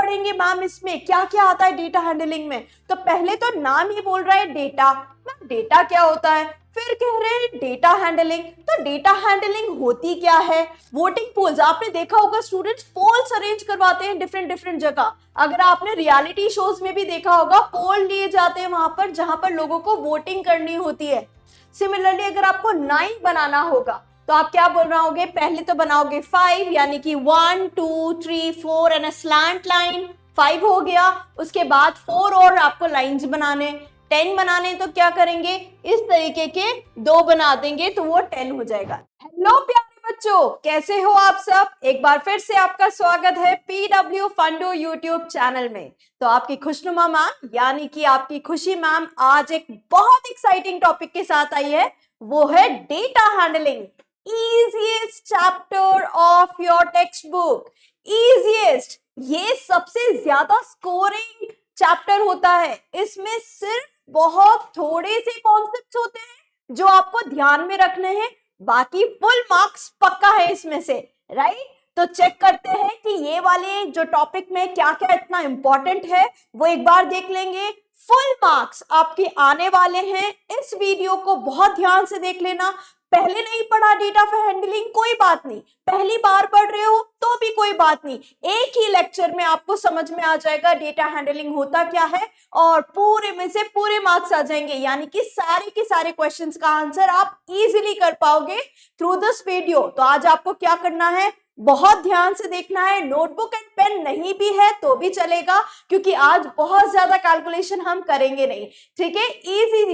पढ़ेंगे मैम इसमें, क्या क्या आता है डेटा हैंडलिंग में? तो पहले तो नाम ही बोल रहा है डेटा, मैम डेटा क्या होता है? फिर कह रहे हैं डेटा हैंडलिंग। तो डेटा हैंडलिंग होती क्या है? वोटिंग पोल्स, आपने देखा होगा स्टूडेंट्स पोल्स अरेंज करवाते हैं डिफरेंट डिफरेंट जगह। अगर आपने रियलिटी शोज में भी देखा होगा, पोल लिए जाते हैं वहां पर जहां पर लोगों को वोटिंग करनी होती है। सिमिलरली अगर आपको 9 बनाना होगा तो आप क्या बोल रहे होगे? पहले तो बनाओगे 5, यानी कि 1 2 3 4 एंड अ स्लैंट लाइन, 5 हो गया। उसके बाद 4 और आपको लाइंस बनाने, 10 बनाने, तो क्या करेंगे? इस तरीके के 2 बना देंगे तो वो 10 हो जाएगा। हेलो प्यारे बच्चों, कैसे हो आप सब? एक बार फिर से आपका स्वागत है PW फंडो यूट्यूब चैनल में। तो आपकी खुशनुमा मैम यानी कि आपकी खुशी मैम आज एक बहुत एक्साइटिंग टॉपिक के साथ आई है, वो है data handling. easiest chapter of your textbook, easiest, ये सबसे ज्यादा स्कोरिंग चैप्टर होता है। इसमें सिर्फ बहुत थोड़े से कॉन्सेप्ट्स होते हैं जो आपको ध्यान में रखने हैं, बाकी फुल मार्क्स पक्का है इसमें से, राइट? तो चेक करते हैं कि ये वाले जो टॉपिक में क्या क्या इतना इंपॉर्टेंट है, वो एक बार देख लेंगे। फुल मार्क्स आपके आने वाले हैं। इस वीडियो को बहुत ध्यान से देख लेना। पहले नहीं पढ़ा डेटा हैंडलिंग, कोई बात नहीं, पहली बार पढ़ रहे हो तो भी कोई बात नहीं, एक ही लेक्चर में आपको समझ में आ जाएगा डेटा हैंडलिंग होता क्या है, और पूरे में से पूरे मार्क्स आ जाएंगे, यानी कि सारे के सारे क्वेश्चंस का आंसर आप इजीली कर पाओगे थ्रू दिस वीडियो। तो आज आपको क्या करना है? बहुत ध्यान से देखना है। नोटबुक एंड पेन नहीं भी है तो भी चलेगा, क्योंकि आज बहुत ज्यादा कैलकुलेशन हम करेंगे नहीं, ठीक है?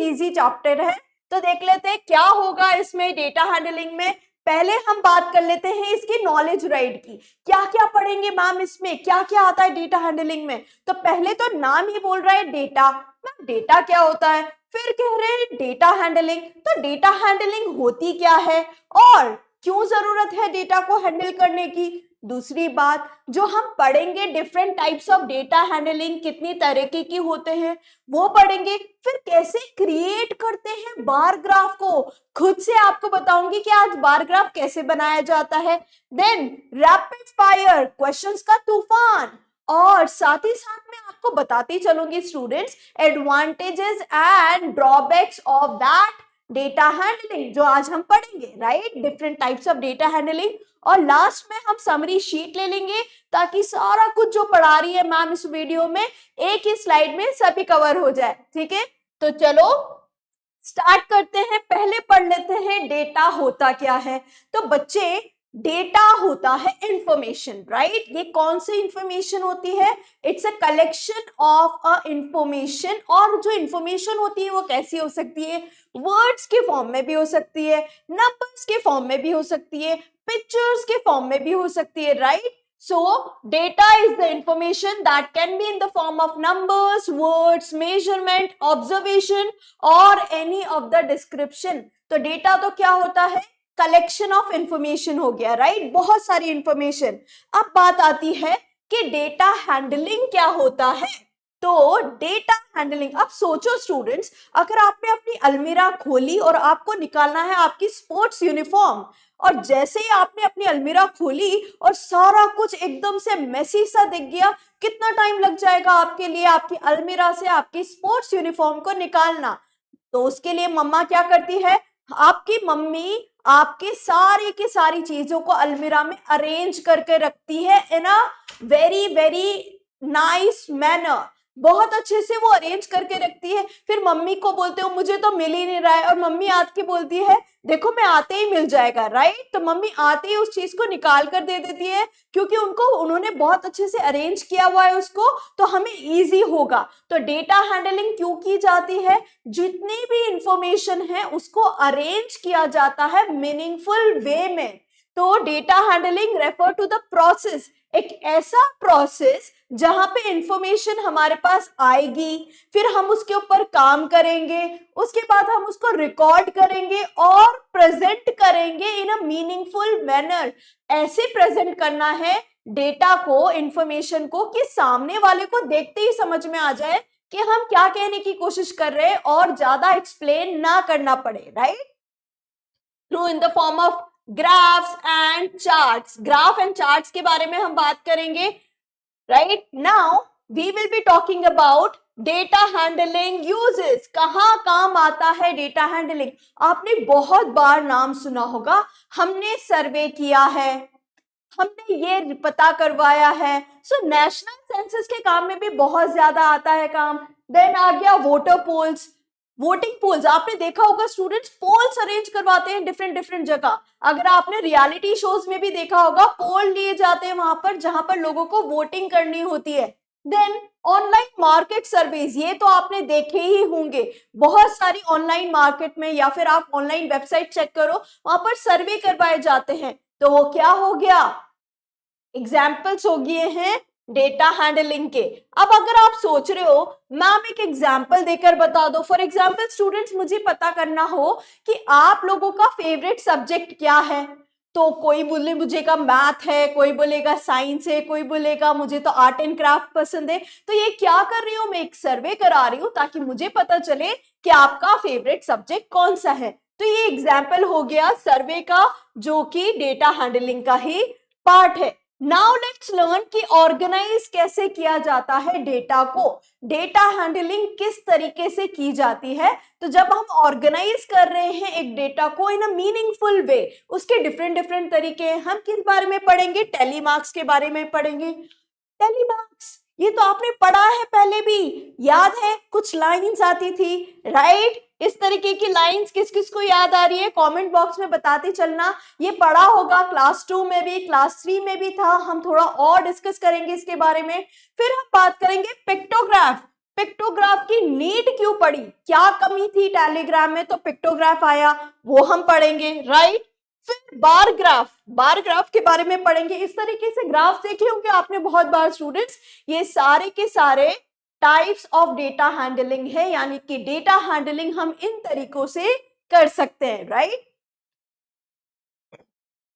इजी चैप्टर है। तो देख लेते हैं क्या होगा इसमें डेटा हैंडलिंग में। पहले हम बात कर लेते हैं इसकी नॉलेज राइट की। क्या क्या पढ़ेंगे मैम इसमें, क्या क्या आता है डेटा हैंडलिंग में? तो पहले तो नाम ही बोल रहा है डेटा, मैम डेटा क्या होता है? फिर कह रहे हैं डेटा हैंडलिंग। तो डेटा हैंडलिंग होती क्या है और क्यों जरूरत है डेटा को हैंडल करने की? दूसरी बात जो हम पढ़ेंगे, different types of data handling कितनी तरीके की होते हैं वो पढ़ेंगे। फिर कैसे क्रिएट करते हैं बार ग्राफ को, खुद से आपको बताऊंगी कि आज बार ग्राफ कैसे बनाया जाता है। देन रैपिड फायर क्वेश्चंस का तूफान, और साथ ही साथ में आपको बताती चलूंगी students advantages and drawbacks of that data handling जो आज हम पढ़ेंगे, right? Different types of data handling. और लास्ट में हम समरी शीट ले लेंगे ताकि सारा कुछ जो पढ़ा रही है मैम इस वीडियो में एक ही स्लाइड में सभी कवर हो जाए, ठीक है? तो चलो स्टार्ट करते हैं। पहले पढ़ लेते हैं डेटा होता क्या है। तो बच्चे डेटा होता है इंफॉर्मेशन, राइट? ये कौन सी इंफॉर्मेशन होती है? It's a collection of a information. और जो इंफॉर्मेशन होती है वो कैसी हो सकती है? वर्ड्स के फॉर्म में भी हो सकती है, नंबर्स के फॉर्म में भी हो सकती है, पिक्चर्स के फॉर्म में भी हो सकती है, right? So, data is the information that can be in the form of numbers, words, measurement, observation or any of the description. तो data तो क्या होता है? कलेक्शन ऑफ इंफॉर्मेशन हो गया, राइट? बहुत सारी इंफॉर्मेशन। अब बात आती है कि डेटा हैंडलिंग क्या होता है। तो डेटा हैंडलिंग, अब सोचो स्टूडेंट्स, अगर आपने अपनी अलमीरा खोली और आपको निकालना है आपकी स्पोर्ट्स यूनिफॉर्म, और जैसे ही आपने अपनी अलमीरा खोली और सारा कुछ एकदम से मेसी सा दिख गया, कितना टाइम लग जाएगा आपके लिए आपकी अलमीरा से आपकी स्पोर्ट्स यूनिफॉर्म को निकालना? तो उसके लिए मम्मा क्या करती है? आपकी मम्मी आपके सारी की सारी चीजों को अलमीरा में अरेंज करके रखती है in a very very nice manner. बहुत अच्छे से वो अरेंज करके रखती है। फिर मम्मी को बोलते हो मुझे तो मिल ही नहीं रहा है, और मम्मी आके बोलती है देखो मैं आते ही मिल जाएगा, राइट? तो मम्मी आते ही उस चीज को निकाल कर दे देती है, क्योंकि उन्होंने बहुत अच्छे से अरेंज किया हुआ है उसको, तो हमें इजी होगा। तो डेटा हैंडलिंग क्यों की जाती है? जितनी भी इंफॉर्मेशन है उसको अरेंज किया जाता है मीनिंगफुल वे में। तो data handling refer to the process, एक ऐसा प्रोसेस जहां पे इंफॉर्मेशन हमारे पास आएगी, फिर हम उसके ऊपर काम करेंगे, उसके बाद हम उसको रिकॉर्ड करेंगे और प्रेजेंट करेंगे इन अ मीनिंगफुल मैनर। ऐसे प्रेजेंट करना है डेटा को, इंफॉर्मेशन को, कि सामने वाले को देखते ही समझ में आ जाए कि हम क्या कहने की कोशिश कर रहे हैं और ज्यादा एक्सप्लेन ना करना पड़े, right? Through in the form of graphs and charts. Graph and charts के बारे में हम बात करेंगे। Right? Now we will be talking about data handling uses. कहाँ काम आता है डेटा हैंडलिंग? आपने बहुत बार नाम सुना होगा, हमने सर्वे किया है, हमने ये पता करवाया है। सो नेशनल सेंसस के काम में भी बहुत ज्यादा आता है काम। देन आ गया वोटर पोल्स, वोटिंग पोल्स। आपने देखा होगा स्टूडेंट्स पोल्स अरेंज करवाते हैं डिफरेंट डिफरेंट जगह। अगर आपने रियलिटी शोज में भी देखा होगा, पोल लिए जाते हैं वहां पर जहां पर लोगों को वोटिंग करनी होती है। देन ऑनलाइन मार्केट सर्वेज, ये तो आपने देखे ही होंगे, बहुत सारी ऑनलाइन मार्केट में या फिर आप ऑनलाइन वेबसाइट चेक करो, वहां पर सर्वे करवाए जाते हैं। तो वो क्या हो गया? एग्जाम्पल्स हो गए हैं डेटा हैंडलिंग के। अब अगर आप सोच रहे हो मैम एक एग्जाम्पल देकर बता दो, फॉर एग्जाम्पल स्टूडेंट्स मुझे पता करना हो कि आप लोगों का फेवरेट सब्जेक्ट क्या है, तो कोई बोले मुझे का मैथ है, कोई बोलेगा साइंस है, कोई बोलेगा मुझे तो आर्ट एंड क्राफ्ट पसंद है। तो ये क्या कर रही हूँ, मैं एक सर्वे करा रही हूँ ताकि मुझे पता चले कि आपका फेवरेट सब्जेक्ट कौन सा है। तो ये एग्जाम्पल हो गया सर्वे का, जो कि डेटा हैंडलिंग का ही पार्ट है। नाउ लेट्स लर्न कि ऑर्गेनाइज कैसे किया जाता है डेटा को, डेटा हैंडलिंग किस तरीके से की जाती है। तो जब हम ऑर्गेनाइज कर रहे हैं एक डेटा को इन अ मीनिंगफुल वे, उसके डिफरेंट डिफरेंट तरीके हैं। हम किस बारे में पढ़ेंगे? टेलीमार्क्स के बारे में पढ़ेंगे। टेलीमार्क्स ये तो आपने पढ़ा है पहले भी, याद है? कुछ लाइंस आती थी, राइट? इस तरीके की लाइंस किस किस को याद आ रही है? कमेंट बॉक्स में बताते चलना। ये पढ़ा होगा, क्लास 2 में भी, क्लास 3 में भी था। हम थोड़ा और डिस्कस करेंगे इसके बारे में। फिर हम बात करेंगे पिक्टोग्राफ। पिक्टोग्राफ की नीड क्यों पड़ी, क्या कमी थी टेलीग्राम में तो पिक्टोग्राफ आया, वो हम पढ़ेंगे, राइट? फिर बार ग्राफ, बार ग्राफ के बारे में पढ़ेंगे। इस तरीके से ग्राफ देखे होंगे आपने बहुत बार स्टूडेंट्स। ये सारे के सारे टाइप्स ऑफ डेटा हैंडलिंग है, यानी कि डेटा हैंडलिंग हम इन तरीकों से कर सकते हैं, राइट?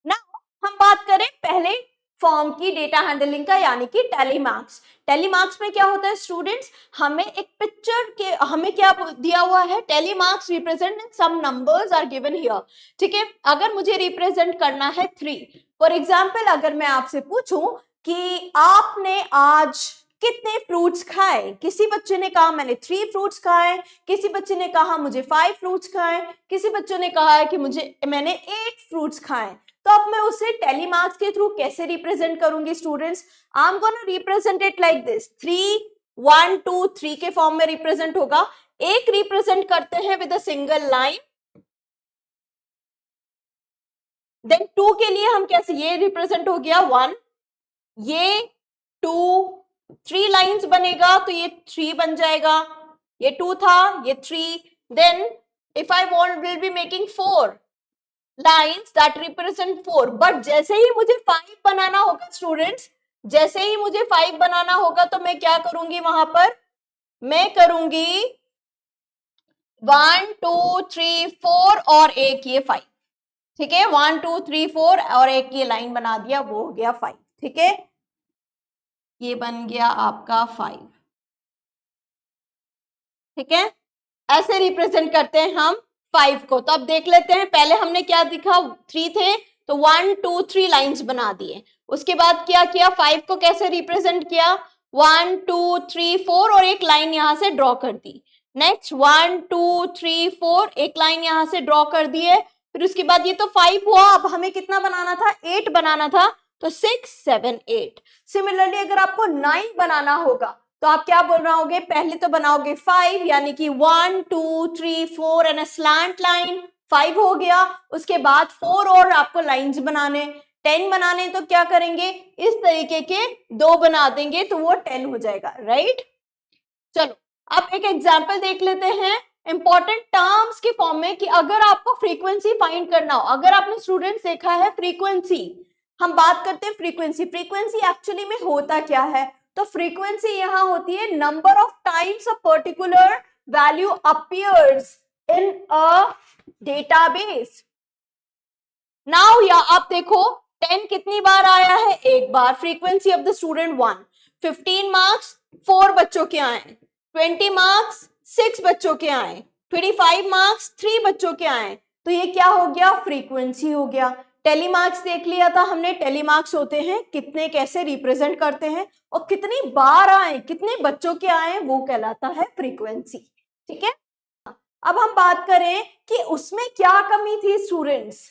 ना हम बात करें पहले फॉर्म की डेटा हैंडलिंग का, यानी कि टेलीमार्क्स। टेलीमार्क्स में क्या होता है स्टूडेंट्स? हमें एक पिक्चर के, हमें क्या दिया हुआ है? Tally marks represent some numbers are given here, ठीक है? अगर मुझे रिप्रेजेंट करना है 3, फॉर एग्जाम्पल अगर मैं आपसे पूछूं कि आपने आज कितने फ्रूट्स खाए, किसी बच्चे ने कहा मैंने 3 फ्रूट्स खाए, किसी बच्चे ने कहा मुझे 5 फ्रूट्स खाए, किसी बच्चे ने कहा है कि मैंने 8 फ्रूट्स खाए। तो अब मैं उसे टेलीमार्क्स के थ्रू कैसे रिप्रेजेंट करूंगी students? I am gonna represent it like this, 3 1 2 3 के फॉर्म में रिप्रेजेंट होगा। एक रिप्रेजेंट करते हैं with a single line, then 2 के लिए हम कैसे, ये रिप्रेजेंट हो गया 1, ये 2, 3 लाइंस बनेगा तो ये 3 बन जाएगा, ये 2 था, ये 3। Then if I want will be making 4 lines that represent 4, but जैसे ही मुझे 5 बनाना होगा स्टूडेंट्स, जैसे ही मुझे 5 बनाना होगा तो मैं क्या करूंगी वहां पर? मैं करूंगी 1 2 3 4 और एक ये 5, ठीक है? 1 2 3 4 और एक ये लाइन बना दिया, वो हो गया 5, ठीक है? ये बन गया आपका 5, ठीक है? ऐसे रिप्रेजेंट करते हैं हम 5 को। तो अब देख लेते हैं, पहले हमने क्या दिखा, 3 थे तो 1 2 3 लाइंस बना दिए। उसके बाद क्या किया, 5 को कैसे रिप्रेजेंट किया? 1 2 3 4 और एक लाइन यहां से ड्रॉ कर दी। नेक्स्ट 1 2 3 4 एक लाइन यहां से ड्रॉ कर दिए। फिर उसके बाद ये तो 5 हुआ, अब हमें कितना बनाना था? 8 बनाना था, तो 6 7 8। सिमिलरली अगर आपको 9 बनाना होगा तो आप क्या बोल रहोगे? पहले तो बनाओगे 5, यानी कि 1 2 3 4 एंड अ स्लैंट लाइन, 5 हो गया। उसके बाद 4 और आपको लाइंस बनाने, 10 बनाने, तो क्या करेंगे? इस तरीके के 2 बना देंगे तो वो 10 हो जाएगा, राइट? चलो अब एक एग्जाम्पल देख लेते हैं इंपॉर्टेंट टर्म्स के फॉर्म में, कि अगर आपको फ्रीक्वेंसी फाइंड करना हो। अगर आपने स्टूडेंट्स देखा है फ्रीक्वेंसी, हम बात करते हैं फ्रीक्वेंसी। फ्रीक्वेंसी एक्चुअली में होता क्या है? तो फ्रीक्वेंसी यहां होती है number of times a particular value appears in a database. Now या आप देखो 10 कितनी बार आया है? एक बार। Frequency of the student 1। 15 marks 4 बच्चों के आए, 20 मार्क्स 6 बच्चों के आए, 25 मार्क्स 3 बच्चों के आए, तो ये क्या हो गया? फ्रीक्वेंसी हो गया। टेलीमार्क्स देख लिया था हमने, टेलीमार्क्स होते हैं कितने कैसे रिप्रेजेंट करते हैं और कितनी बार आए, कितने बच्चों के आए, वो कहलाता है फ्रीक्वेंसी। ठीक है, अब हम बात करें कि उसमें क्या कमी थी स्टूडेंट्स।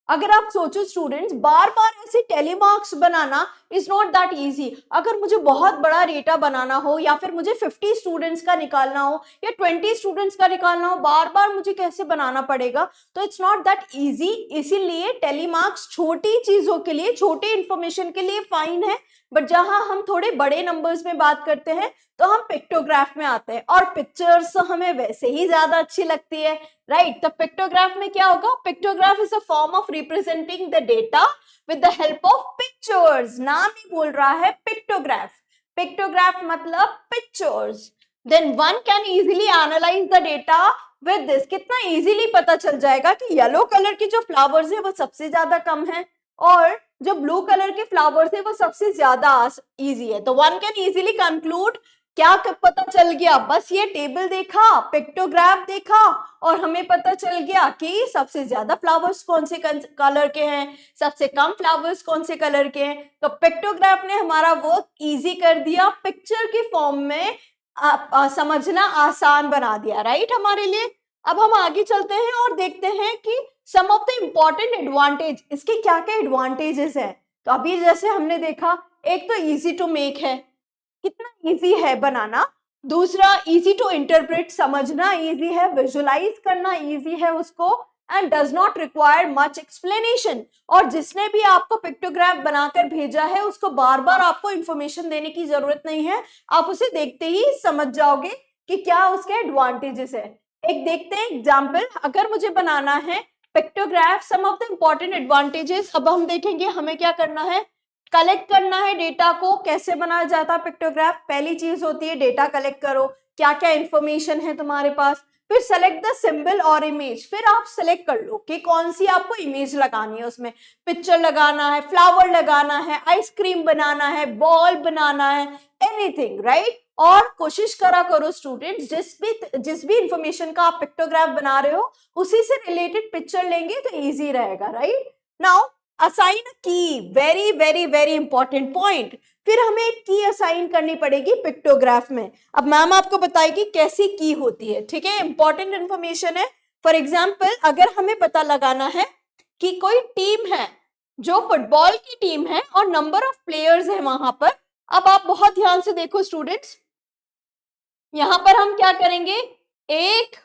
अगर आप सोचो स्टूडेंट्स, बार बार ऐसे telemarks banana is not that easy. अगर मुझे बहुत बड़ा डेटा बनाना हो या फिर मुझे 50 स्टूडेंट्स का निकालना हो या 20 स्टूडेंट्स का निकालना हो, बार बार मुझे कैसे बनाना पड़ेगा, तो इट्स नॉट दैट इजी। इसीलिए टेलीमार्क्स छोटी चीजों के लिए, छोटे इंफॉर्मेशन के लिए फाइन है, बट जहां हम थोड़े बड़े नंबर्स में बात करते हैं तो हम पिक्टोग्राफ में आते हैं, और पिक्चर्स तो हमें वैसे ही ज्यादा अच्छी लगती है, राइट। तो पिक्टोग्राफ में क्या होगा, pictograph is a form of representing the data with the help of pictures. नाम ही बोल रहा है पिक्टोग्राफ। पिक्टोग्राफ मतलब pictures. Then one can easily analyse the data with this. कितना इजीली पता चल जाएगा कि येलो कलर के जो फ्लावर्स है वो सबसे ज्यादा कम है और जो ब्लू कलर के फ्लावर्स है वो सबसे ज्यादा इजी है। तो वन कैन इजीली कंक्लूड, क्या पता चल गया, बस ये टेबल देखा, पिक्टोग्राफ देखा और हमें पता चल गया कि सबसे ज्यादा फ्लावर्स कौन से कलर के हैं, सबसे कम फ्लावर्स कौन से कलर के हैं। तो पिक्टोग्राफ ने हमारा वर्क इजी कर दिया, पिक्चर की फॉर्म में समझना आसान बना दिया, राइट, हमारे लिए। अब हम आगे चलते हैं और देखते हैं कि सम ऑफ द इम्पॉर्टेंट एडवांटेज, इसके क्या क्या एडवांटेजेस है। तो अभी जैसे हमने देखा, एक तो इजी टू मेक है, कितना इजी है बनाना। दूसरा इजी टू इंटरप्रेट, समझना इजी है, विजुलाइज करना इजी है उसको, and does not require much explanation. और जिसने भी आपको पिक्टोग्राफ बनाकर भेजा है उसको बार बार आपको इंफॉर्मेशन देने की जरूरत नहीं है, आप उसे देखते ही समझ जाओगे कि क्या उसके एडवांटेजेस है। एक देखते हैं एग्जाम्पल, अगर मुझे बनाना है pictograph, some of the important advantages. अब हम देखेंगे हमें क्या करना है, कलेक्ट करना है डेटा को। कैसे बनाया जाता है पिक्टोग्राफ, पहली चीज होती है डेटा कलेक्ट करो, क्या क्या इंफॉर्मेशन है तुम्हारे पास, फिर सेलेक्ट द सिंबल और इमेज। फिर आप सेलेक्ट कर लो कि कौन सी आपको इमेज लगानी है, उसमें पिक्चर लगाना है, फ्लावर लगाना है, आइसक्रीम बनाना है, बॉल बनाना है, एनीथिंग, राइट। और कोशिश करा करो स्टूडेंट्स, जिस भी इंफॉर्मेशन का आप पिक्टोग्राफ बना रहे हो उसी से रिलेटेड पिक्चर लेंगे तो इजी रहेगा, राइट। नाउ असाइन अ की, very very very important point. फिर हमें एक की असाइन करनी पड़ेगी पिक्टोग्राफ में। अब मैम आपको बताएगी कैसी की होती है, ठीक है, इंपॉर्टेंट इंफॉर्मेशन है। फॉर एग्जाम्पल, अगर हमें पता लगाना है कि कोई टीम है जो फुटबॉल की टीम है और नंबर ऑफ प्लेयर्स है वहां पर। अब आप बहुत ध्यान से देखो स्टूडेंट्स, यहां पर हम क्या करेंगे, 1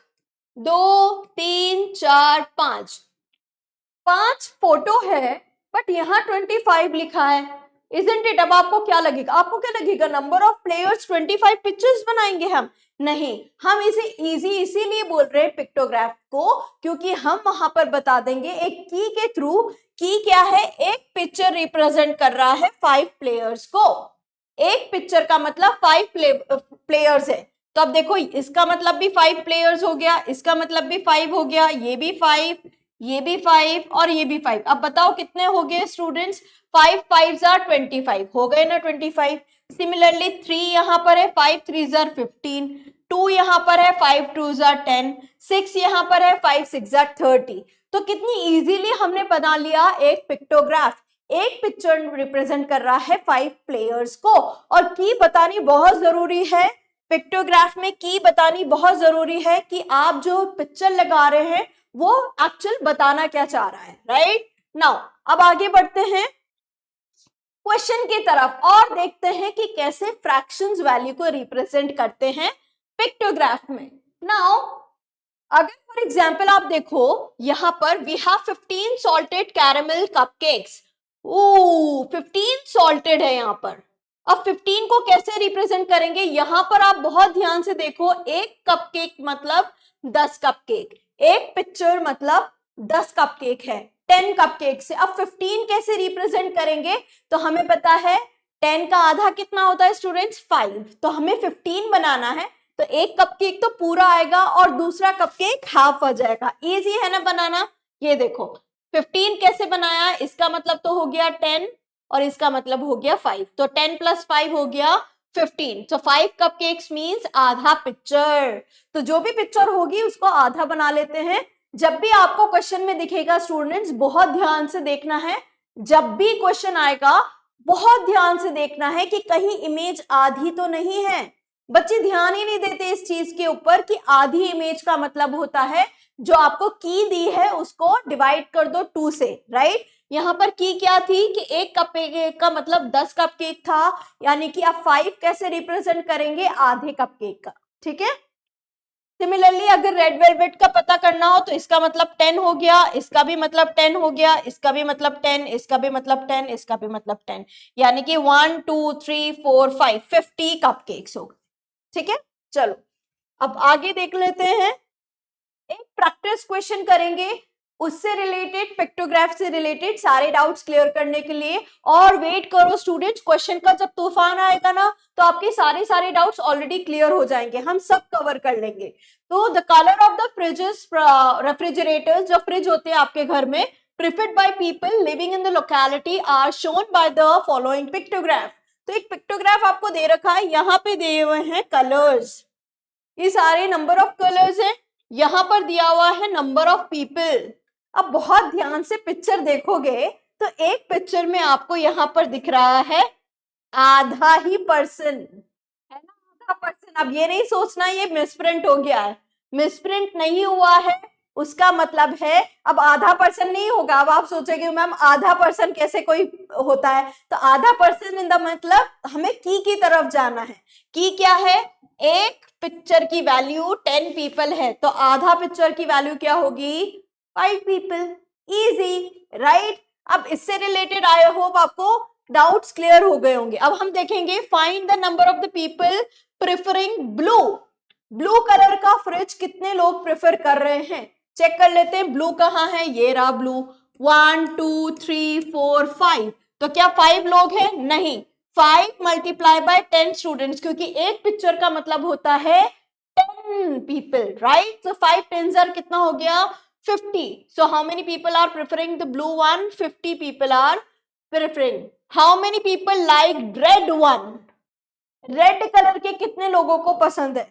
2 3 4 5 फोटो है, बट यहाँ 25 लिखा है, इजंट इट। अब आपको क्या लगेगा, आपको क्या लगेगा, नंबर ऑफ प्लेयर्स 25 पिक्चर्स बनाएंगे हम? नहीं, हम इसे इजी इसीलिए बोल रहे हैं पिक्टोग्राफ को, क्योंकि हम वहां पर बता देंगे एक की के थ्रू। की क्या है, एक पिक्चर रिप्रेजेंट कर रहा है 5 प्लेयर्स को। एक पिक्चर का मतलब 5 प्लेयर्स है। तो अब देखो, इसका मतलब भी 5 प्लेयर्स हो गया, इसका मतलब भी 5 हो गया, ये भी 5, ये भी 5 और ये भी 5। अब बताओ कितने हो गए स्टूडेंट्स, 5 5s are 25 हो गए ना 25। सिमिलरली 3 यहाँ पर है, 5 3s are 15, 2 यहाँ पर है, 5 2s are 10, 6 यहाँ पर है, 5 6s are 30। तो कितनी इजीली हमने बना लिया एक पिक्टोग्राफ। एक पिक्चर रिप्रेजेंट कर रहा है 5 प्लेयर्स को। और की बतानी बहुत जरूरी है, पिक्टोग्राफ में की बतानी बहुत जरूरी है कि आप जो पिक्चर लगा रहे हैं वो एक्चुअल बताना क्या चाह रहा है, राइट। नाउ अब आगे बढ़ते हैं क्वेश्चन की तरफ और देखते हैं कि कैसे फ्रैक्शंस वैल्यू को रिप्रेजेंट करते हैं पिक्टोग्राफ में। नाउ अगर फॉर एग्जांपल आप देखो, यहां पर we have 15 salted caramel cupcakes. 15 salted है यहाँ पर। अब 15 को कैसे रिप्रेजेंट करेंगे, यहां पर आप बहुत ध्यान से देखो, एक कपकेक मतलब 10 कपकेक, एक पिक्चर मतलब 10 कपकेक है, 10 कपकेक से। अब 15 कैसे रिप्रेजेंट करेंगे, तो हमें पता है 10 का आधा कितना होता है स्टूडेंट्स, 5। तो हमें 15 बनाना है, तो एक कपकेक तो पूरा आएगा और दूसरा कपकेक हाफ आ जाएगा। इजी है ना बनाना। ये देखो 15 कैसे बनाया, इसका मतलब तो हो गया 10 और इसका मतलब हो गया 5, तो 10 + 5 हो गया 15। तो 5 कपकेक्स मींस आधा पिक्चर। तो जो भी पिक्चर होगी उसको आधा बना लेते हैं, जब भी आपको क्वेश्चन में दिखेगा स्टूडेंट्स, बहुत ध्यान से देखना है। जब भी क्वेश्चन आएगा बहुत ध्यान से देखना है कि कहीं इमेज आधी तो नहीं है। बच्चे ध्यान ही नहीं देते इस चीज के ऊपर कि आधी इमेज का मतलब होता है जो आपको की दी है उसको डिवाइड कर दो 2 से, राइट। यहाँ पर की क्या थी कि एक कप केक का मतलब 10 कप केक था, यानी कि आप 5 कैसे रिप्रेजेंट करेंगे, आधे कप केक का, ठीक है। सिमिलरली अगर रेड वेलवेट का पता करना हो तो इसका मतलब 10 हो गया, इसका भी मतलब 10 हो गया, इसका भी मतलब 10, इसका भी मतलब 10, इसका भी मतलब 10, यानी कि 1 2 3 4 5 50 कप केक्स हो गए, ठीक है। चलो अब आगे देख लेते हैं, एक प्रैक्टिस क्वेश्चन करेंगे, उससे रिलेटेड, पिक्टोग्राफ से रिलेटेड सारे डाउट्स क्लियर करने के लिए। और वेट करो स्टूडेंट्स, क्वेश्चन का जब तूफान आएगा ना तो आपके सारे डाउट्स ऑलरेडी क्लियर हो जाएंगे, हम सब कवर कर लेंगे। तो the colour of the fridges, refrigerators, जो फ्रिज होते हैं आपके घर में, preferred by people living in the locality are shown by the following pictograph. तो एक पिक्टोग्राफ आपको दे रखा है, यहाँ पे दिए हुए हैं कलर्स, ये सारे नंबर ऑफ कलर्स हैं, यहां पर दिया हुआ है नंबर ऑफ पीपल। अब बहुत ध्यान से पिक्चर देखोगे तो एक पिक्चर में आपको यहां पर दिख रहा है आधा ही पर्सन, है ना, आधा पर्सन। अब ये नहीं सोचना ये मिसप्रिंट हो गया है, मिसप्रिंट नहीं हुआ है, उसका मतलब है अब आधा पर्सन नहीं होगा। अब आप सोचेंगे मैम आधा पर्सन कैसे कोई होता है, तो आधा पर्सन इन द मतलब हमें की तरफ जाना है। की क्या है, एक पिक्चर की वैल्यू 10 पीपल है तो आधा पिक्चर की वैल्यू क्या होगी, 5 पीपल। Easy, right. अब इससे रिलेटेड आई होप आपको डाउट्स क्लियर हो गए होंगे। अब हम देखेंगे find the number of the people preferring blue. Blue colour का फ्रिज कितने लोग प्रेफर कर रहे हैं, चेक कर लेते हैं। ब्लू कहाँ है, ये रहा ब्लू। 1 2 3 4 5, तो क्या 5 लोग हैं, नहीं, 5 मल्टीप्लाई बाय 10 स्टूडेंट्स, क्योंकि एक पिक्चर का मतलब होता है 10 people, right. So 5 10s are कितना हो गया, 50. So how many people are preferring the blue one? 50 people are preferring. How many people like red one? Red colour के कितने लोगों को पसंद है,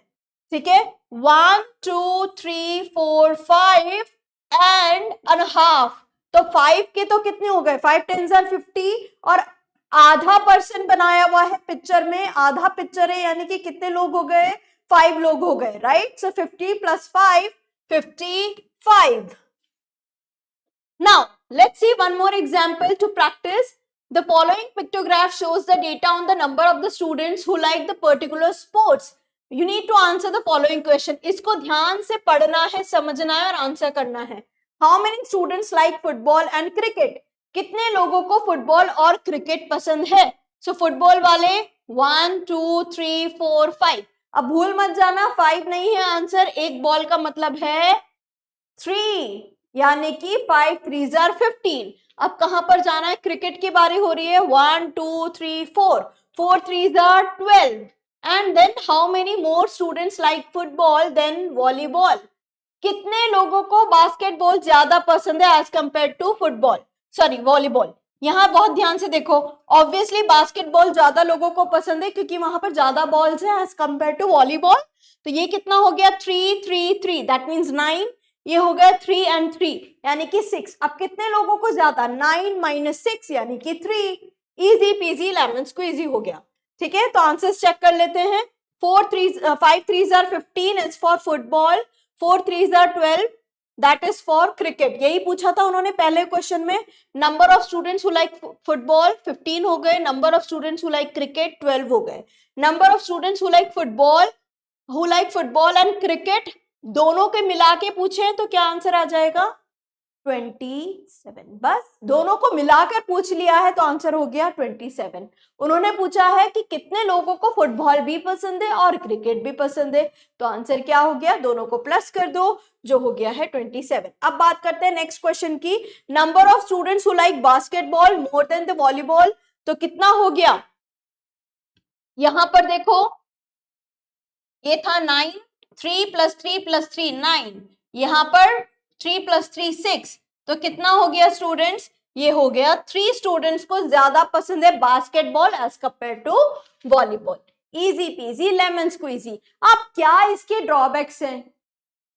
ठीक है। 1 2 3 4 5 and हाफ, तो 5 के तो कितने हो गए, 5 10s are 50, और आधा पर्सन बनाया हुआ है पिक्चर में, आधा पिक्चर है यानी कि कितने लोग हो गए, 5 लोग हो गए, right. So 50 + 5 55. Now let's see one more example to practice. The following pictograph shows the data on the number of the students who like the particular sports. You need to answer the following question. इसको ध्यान से पढ़ना है, समझना है और answer करना है। How many students like football and cricket? कितने लोगों को फुटबॉल और क्रिकेट पसंद है। So फुटबॉल वाले 1 2 3 4 5। अब भूल मत जाना 5 नहीं है आंसर, एक बॉल का मतलब है 3, यानी कि 5 3s are 15। अब कहां पर जाना है, क्रिकेट की बारी हो रही है। 1 2 3 4, 4 3s are 12। And then how many more students like football than volleyball. कितने लोगों को बास्केटबॉल ज्यादा पसंद है as compare to football, sorry volleyball. यहाँ बहुत ध्यान से देखो, ऑब्वियसली बास्केटबॉल ज्यादा लोगों को पसंद है क्योंकि वहां पर ज्यादा बॉल्स है एज कंपेयर टू वॉलीबॉल। तो ये कितना हो गया, 3 3 3, दैट मीन्स 9। ये हो गया 3 and 3 यानी कि 6। अब कितने लोगों को ज्यादा, 9 - 6 यानी कि 3। इजी पीजी, लेमन स्क्वीजी हो गया, ठीक है। तो आंसर्स चेक कर लेते हैं। 5 3s are 15 is for football, 4 3s are 12 that is for cricket। यही पूछा था उन्होंने पहले क्वेश्चन में। Number of students who like football 15 हो गए, number of students who like cricket 12 हो गए। Number of students who like football and cricket दोनों के मिला के पूछे तो क्या आंसर आ जाएगा, 27। बस दोनों को मिलाकर पूछ लिया है तो आंसर हो गया 27। उन्होंने पूछा है कि कितने लोगों को फुटबॉल भी पसंद है और क्रिकेट भी पसंद है, तो आंसर क्या हो गया, दोनों को प्लस कर दो, जो हो गया है 27। अब बात करते हैं नेक्स्ट क्वेश्चन की। Number of students who like basketball more than the volleyball, तो कितना हो गया, यहां पर देखो ये था 9, 3 + 3 + 3 9, यहां पर 3 + 3 6, तो कितना हो गया स्टूडेंट्स, ये हो गया 3 स्टूडेंट्स को ज्यादा पसंद है basketball as compare to volleyball. Easy peasy lemon squeezy. अब क्या इसके ड्रॉबैक्स हैं,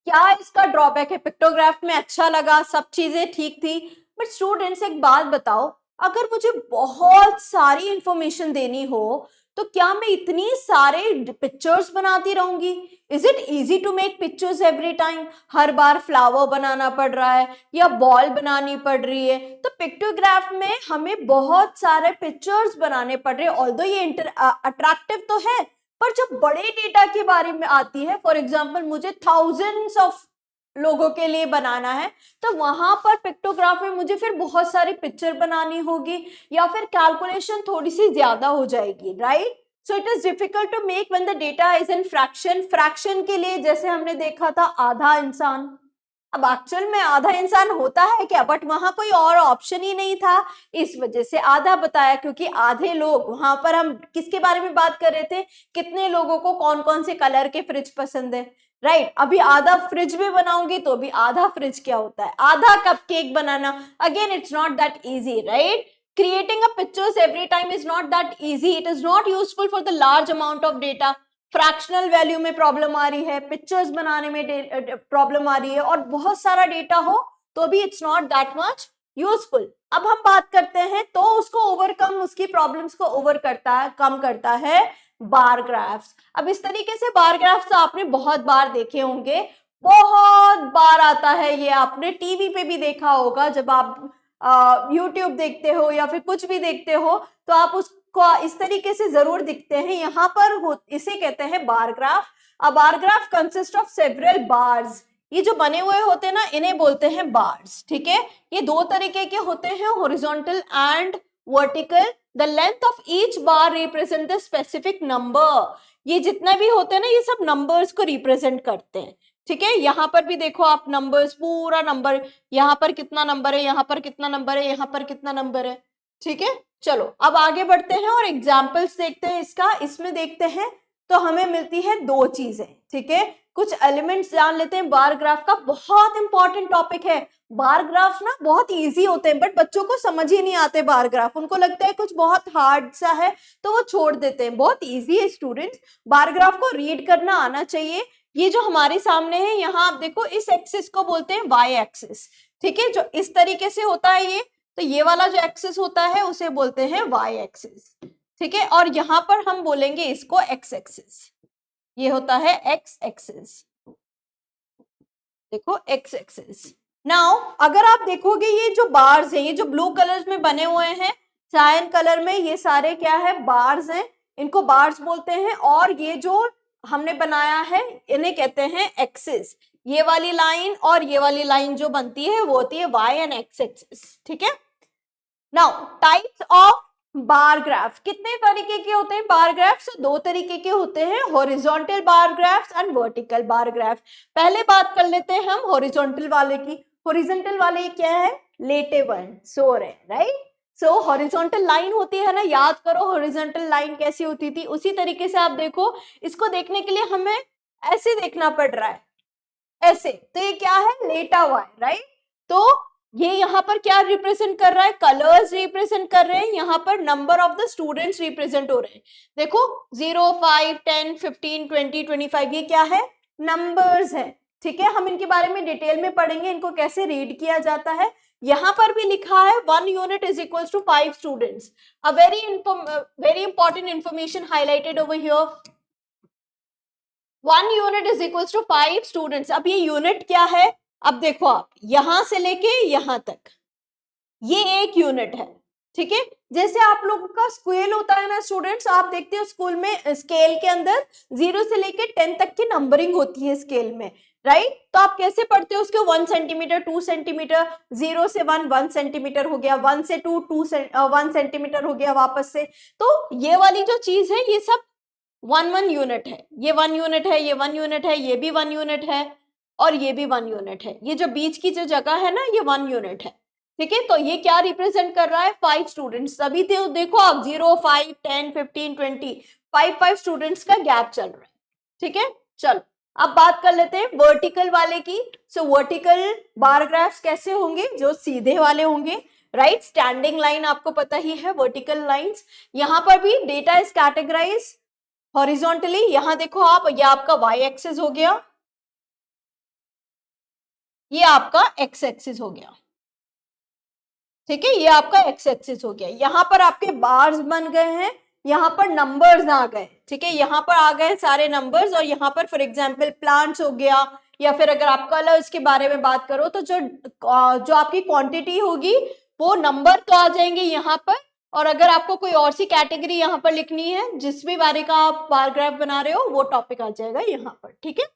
क्या इसका ड्रॉबैक है? पिक्टोग्राफ में अच्छा लगा, सब चीजें ठीक थी, बट स्टूडेंट्स एक बात बताओ, अगर मुझे बहुत सारी इंफॉर्मेशन देनी हो तो क्या मैं इतनी सारे पिक्चर्स बनाती रहूंगी? Is it easy to make pictures every time? हर बार फ्लावर बनाना पड़ रहा है या बॉल बनानी पड़ रही है, तो पिक्टोग्राफ में हमें बहुत सारे पिक्चर्स बनाने पड़ रहे हैं। ऑल्दो ये अट्रैक्टिव तो है, पर जब बड़े डेटा के बारे में आती है, फॉर एग्जाम्पल मुझे थाउजेंड्स ऑफ लोगों के लिए बनाना है, तो वहां पर पिक्टोग्राफ में मुझे फिर बहुत सारी पिक्चर बनानी होगी या फिर कैलकुलेशन थोड़ी सी ज्यादा हो जाएगी, right? So it is difficult to make when the data is in fraction. Fraction के लिए जैसे हमने देखा था आधा इंसान, अब एक्चुअल में आधा इंसान होता है क्या, बट वहां कोई और ऑप्शन ही नहीं था, इस वजह से आधा बताया, क्योंकि आधे लोग, वहां पर हम किसके बारे में बात कर रहे थे, कितने लोगों को कौन कौन से कलर के फ्रिज पसंद है, राइट? अभी आधा फ्रिज भी बनाऊंगी तो भी आधा फ्रिज क्या होता है, आधा cup cake banana, again it's not that easy, right? Creating a pictures every time is not that easy. It is not useful for the large amount of data. Fractional value में problem आ रही है, pictures बनाने में problem आ रही है, और बहुत सारा डेटा हो तो भी it's not that much useful. अब हम बात करते हैं तो उसको ओवरकम, उसकी प्रॉब्लम्स को ओवर करता है, कम करता है बार ग्राफ्स। अब इस तरीके से बार ग्राफ्स आपने बहुत बार देखे होंगे, बहुत बार आता है ये, आपने टीवी पे भी देखा होगा, जब आप यूट्यूब देखते हो या फिर कुछ भी देखते हो तो आप उसको इस तरीके से जरूर दिखते हैं। यहाँ पर इसे कहते हैं bar graph. A bar graph consist of several bars. ये जो बने हुए होते हैं ना, इन्हें बोलते हैं बार्स, ठीक है? ये दो तरीके के होते हैं, horizontal and vertical. The length of each bar represent the specific number. ये जितना भी होते हैं ना, ये सब नंबर्स को रिप्रेजेंट करते हैं, ठीक है? यहाँ पर भी देखो आप, नंबर्स, पूरा नंबर, यहाँ पर कितना नंबर है, यहाँ पर कितना नंबर है, यहाँ पर कितना नंबर है, ठीक है? चलो अब आगे बढ़ते हैं और एग्जाम्पल्स देखते हैं इसका। इसमें देखते हैं तो हमें मिलती है दो चीजें, ठीक है? कुछ एलिमेंट्स जान लेते हैं। बार ग्राफ का बहुत इंपॉर्टेंट टॉपिक है। बार ग्राफ ना बहुत इजी होते हैं, बट बच्चों को समझ ही नहीं आते बार ग्राफ, उनको लगता है कुछ बहुत हार्ड सा है तो वो छोड़ देते हैं। बहुत इजी है स्टूडेंट्स, बार ग्राफ को रीड करना आना चाहिए। ये जो हमारे सामने है, यहाँ आप देखो, इस एक्सिस को बोलते हैं वाई एक्सिस, ठीक है? जो इस तरीके से होता है ये, तो ये वाला जो एक्सिस होता है उसे बोलते हैं वाई एक्सिस, ठीक है? और यहाँ पर हम बोलेंगे इसको एक्स एक्सिस। ये होता है एक्स एक्सिस, देखो एक्स एक्सिस। नाउ अगर आप देखोगे ये जो बार्स हैं, ये जो ब्लू कलर्स में बने हुए हैं, सायन कलर में, ये सारे क्या है, बार्स हैं, इनको बार्स बोलते हैं। और ये जो हमने बनाया है इन्हें कहते हैं एक्सिस। ये वाली लाइन और ये वाली लाइन जो बनती है वो होती है वाई एंड एक्स एक्सिस, ठीक है? Now types of bar graph, कितने तरीके के होते हैं बार ग्राफ्स? दो तरीके के होते हैं, horizontal bar graphs and vertical bar graph. पहले बात कर लेते हैं हम हॉरिजॉन्टल वाले की। हॉरिजॉन्टल वाले क्या है? लेटे वन, सो रहे, राइट? सो हॉरिजॉन्टल लाइन होती है ना, याद करो हॉरिजॉन्टल लाइन कैसी होती थी, उसी तरीके से आप देखो। इसको देखने के लिए हमें ऐसे देखना पड़ रहा है, ऐसे, तो ये क्या है? लेटा हुआ है, राइट? तो ये यहाँ पर क्या रिप्रेजेंट कर रहा है? कलर्स रिप्रेजेंट कर रहे हैं। यहाँ पर number of the students represent हो रहे हैं, देखो 0, 5, 10, 15, 20, 25, ये क्या है? नंबर्स है, ठीक है? हम इनके बारे में डिटेल में पढ़ेंगे, इनको कैसे रीड किया जाता है। यहाँ पर भी लिखा है 1 unit is equals to 5 students. A very important information highlighted over here, 1 unit is equals to 5 students. अब ये यूनिट क्या है? अब देखो आप, यहां से लेके यहां तक ये एक यूनिट है, ठीक है? जैसे आप लोगों का स्केल होता है ना स्टूडेंट्स, आप देखते हो स्कूल में स्केल के अंदर 0 से लेके 10 तक की नंबरिंग होती है स्केल में, राइट? तो आप कैसे पढ़ते हो उसको? 1 सेंटीमीटर, 2 सेंटीमीटर, 0 से 1 सेंटीमीटर हो गया, 1 से 2 1 सेंटीमीटर हो गया वापस से। तो ये वाली जो चीज है ये सब 1 यूनिट है। ये 1 यूनिट है, ये 1 यूनिट है, ये भी 1 यूनिट है, और ये भी 1 यूनिट है। ये जो बीच की जो जगह है ना, ये 1 यूनिट है, ठीक है? तो ये क्या रिप्रेजेंट कर रहा है? 5 स्टूडेंट्स। सभी देखो आप, 0, 5, 10, 15, 20, 5 स्टूडेंट्स का गैप चल रहा है, ठीक है? चलो अब बात कर लेते हैं वर्टिकल वाले की। सो वर्टिकल बार ग्राफ्स कैसे होंगे? जो सीधे वाले होंगे, राइट? स्टैंडिंग लाइन आपको पता ही है, वर्टिकल लाइंस। यहाँ पर भी डेटा इज कैटेगराइज हॉरिजॉन्टली। यहाँ देखो आप, ये आपका वाई एक्सिस हो गया, ये आपका एक्स एक्सिस हो गया, ठीक है, ये आपका एक्स एक्सिस हो गया। यहाँ पर आपके बार्स बन गए हैं, यहाँ पर नंबर्स आ गए, ठीक है, यहाँ पर आ गए सारे नंबर्स, और यहाँ पर फॉर एग्जांपल प्लांट्स हो गया, या फिर अगर आप कलर्स के बारे में बात करो तो जो आपकी क्वांटिटी होगी वो नंबर तो आ जाएंगे यहाँ पर, और अगर आपको कोई और सी कैटेगरी यहाँ पर लिखनी है, जिस भी बारे का आप बार ग्राफ बना रहे हो, वो टॉपिक आ जाएगा यहाँ पर, ठीक है।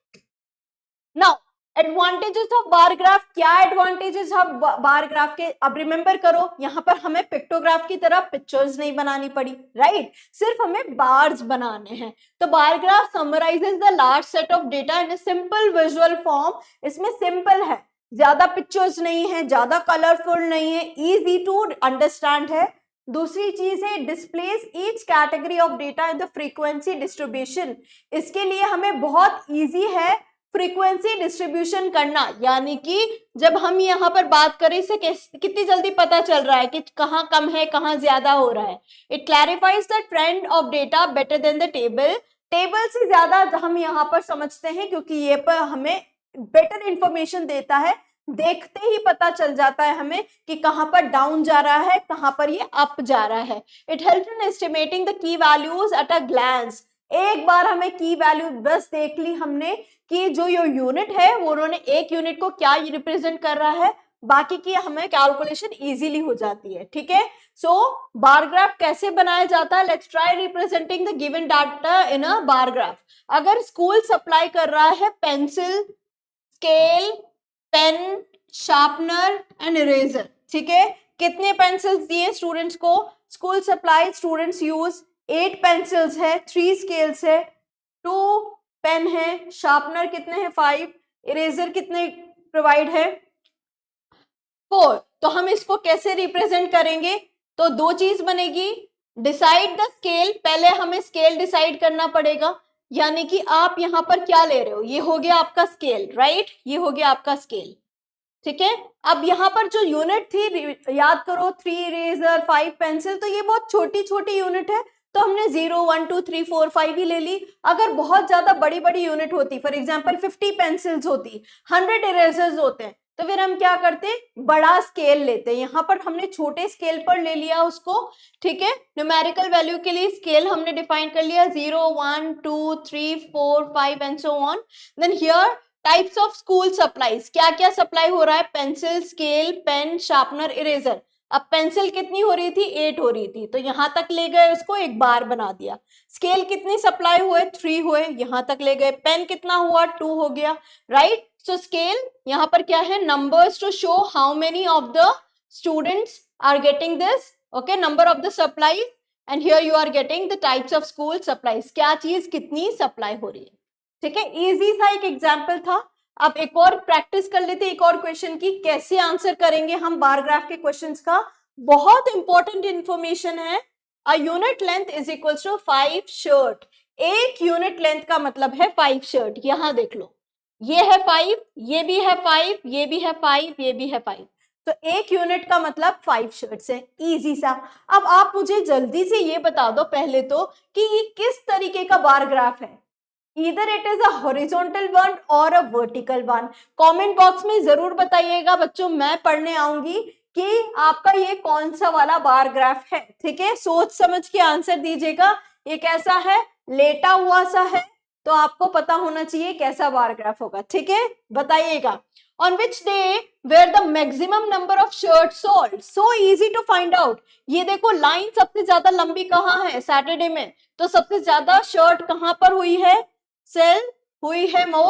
Now advantages of bar graph, क्या एडवांटेजेस ऑफ बार ग्राफ के, अब रिमेंबर करो यहाँ पर हमें पिक्टोग्राफ की तरह पिक्चर्स नहीं बनानी पड़ी, राइट, सिर्फ हमें बार्स बनाने हैं। तो bar graph summarises the large set of data in simple visual form, इसमें सिंपल है, ज्यादा पिक्चर्स नहीं है, ज्यादा कलरफुल नहीं है, इजी टू अंडरस्टैंड है। दूसरी चीज है displace each category of data in the frequency distribution, इसके लिए हमें बहुत इजी है फ्रीक्वेंसी डिस्ट्रीब्यूशन करना, यानी कि जब हम यहाँ पर बात करें इसे कितनी जल्दी पता चल रहा है कि कहाँ कम है कहाँ ज्यादा हो रहा है। It clarifies the trend of data better than the table, table से ज्यादा हम यहाँ पर समझते हैं क्योंकि ये पर हमें बेटर इंफॉर्मेशन देता है, देखते ही पता चल जाता है हमें कि कहाँ पर डाउन जा रहा है, कहाँ पर ये अप जा रहा है। It help in estimating the key values at a glance, एक बार हमें की वैल्यू बस देख ली हमने कि जो ये यूनिट है वो उन्होंने एक यूनिट को क्या रिप्रेजेंट कर रहा है, बाकी की हमें कैलकुलेशन इजीली हो जाती है, ठीक है। सो बार ग्राफ कैसे बनाया जाता है, let's try representing the given data in a bar graph. अगर स्कूल सप्लाई कर रहा है pencil, scale, pen, sharpener and eraser, ठीक है, कितने पेंसिल्स दिए स्टूडेंट्स को, school supply students use 8 pencils है, 3 स्केल्स है, 2 पेन है, शार्पनर कितने हैं 5, इरेजर कितने प्रोवाइड है 4। तो हम इसको कैसे रिप्रेजेंट करेंगे, तो दो चीज बनेगी, डिसाइड द स्केल, पहले हमें स्केल डिसाइड करना पड़ेगा, यानी कि आप यहाँ पर क्या ले रहे हो, ये हो गया आपका स्केल, राइट, ये हो गया आपका स्केल, ठीक है। अब यहाँ पर जो यूनिट थी याद करो, 3 इरेजर 5 पेंसिल, तो ये बहुत छोटी छोटी यूनिट है, तो हमने 0 1 2 3 4 5 ही ले ली। अगर बहुत ज्यादा बड़ी बड़ी यूनिट होती, फॉर एग्जांपल 50 पेंसिल्स होती, 100 इरेजर्स होते हैं, तो फिर हम क्या करते, बड़ा स्केल लेते। यहाँ पर हमने छोटे स्केल पर ले लिया उसको, ठीक है। न्यूमेरिकल वैल्यू के लिए स्केल हमने डिफाइन कर लिया 0 1 2 3 4 5 and so on. Then here types of school supplies, क्या क्या सप्लाई हो रहा है, pencil, scale, pen, sharpener, eraser. अब पेंसिल कितनी हो रही थी, 8 हो रही थी, तो यहां तक ले गए उसको, एक बार बना दिया। स्केल कितनी सप्लाई हुए, 3 हुए, यहां तक ले गए। पेन कितना हुआ, 2 हो गया, राइट। सो स्केल यहाँ पर क्या है, numbers to show how many of the students are getting this, okay, number of the supply, and here you are getting the types of school supplies, क्या चीज कितनी सप्लाई हो रही है, ठीक है। इजी सा एक एग्जाम्पल था। अब एक और प्रैक्टिस कर लेते, एक और क्वेश्चन की, कैसे आंसर करेंगे हम बार ग्राफ के क्वेश्चंस का। बहुत इंपॉर्टेंट इंफॉर्मेशन है, a unit length is equal to 5 shirt, एक यूनिट लेंथ का मतलब है 5 शर्ट। यहां देख लो, ये है 5, ये भी है 5, ये भी है 5, ये भी है 5, तो एक यूनिट का मतलब 5 शर्ट्स है, इजी सा। अब आप मुझे जल्दी से ये बता दो पहले तो कि ये किस तरीके का बार ग्राफ है, either it is a horizontal one or a vertical one। Comment box में जरूर बताइएगा बच्चों, मैं पढ़ने आऊंगी कि आपका ये कौन सा वाला बार ग्राफ है, ठीक है। सोच समझ के आंसर दीजिएगा। ये कैसा है, लेटा हुआ सा है, तो आपको पता होना चाहिए कैसा बार ग्राफ होगा, ठीक है, बताइएगा। On which day where the maximum number of shirts sold, so easy to find out। ये देखो लाइन सबसे ज्यादा लंबी कहाँ है, सैटरडे में, तो सबसे ज्यादा शर्ट कहाँ पर हुई है, सेल हुई है, वो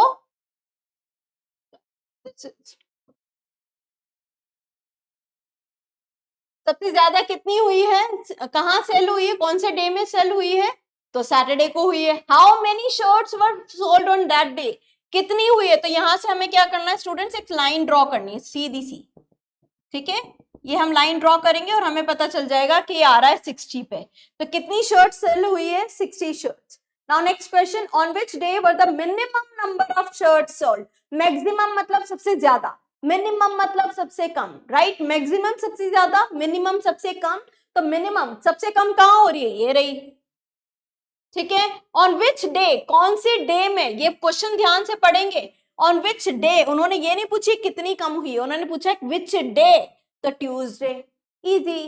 सबसे ज्यादा कितनी हुई है, कहाँ सेल हुई है, कौन से डे में सेल हुई है, तो सैटरडे को हुई है। How many shirts were sold on that day, कितनी हुई है, तो यहां से हमें क्या करना है स्टूडेंट्स, एक लाइन ड्रॉ करनी है, सीधी सी, ठीक है। ये हम लाइन ड्रॉ करेंगे और हमें पता चल जाएगा कि ये आ रहा है 60 पे, तो कितनी शर्ट सेल हुई है, 60 shirts. Now next question, on which day were the minimum number of shirts sold? Maximum मतलब सबसे ज्यादा, मिनिमम मतलब सबसे कम, राइट। मैक्सिमम सबसे ज्यादा, मिनिमम सबसे कम, तो मिनिमम सबसे कम कहाँ हो रही है, ये रही, ठीक है। ऑन विच डे, कौन से डे में, ये क्वेश्चन ध्यान से पढ़ेंगे, ऑन विच डे, उन्होंने ये नहीं पूछी कितनी कम हुई, उन्होंने पूछा विच डे, तो ट्यूसडे। इजी,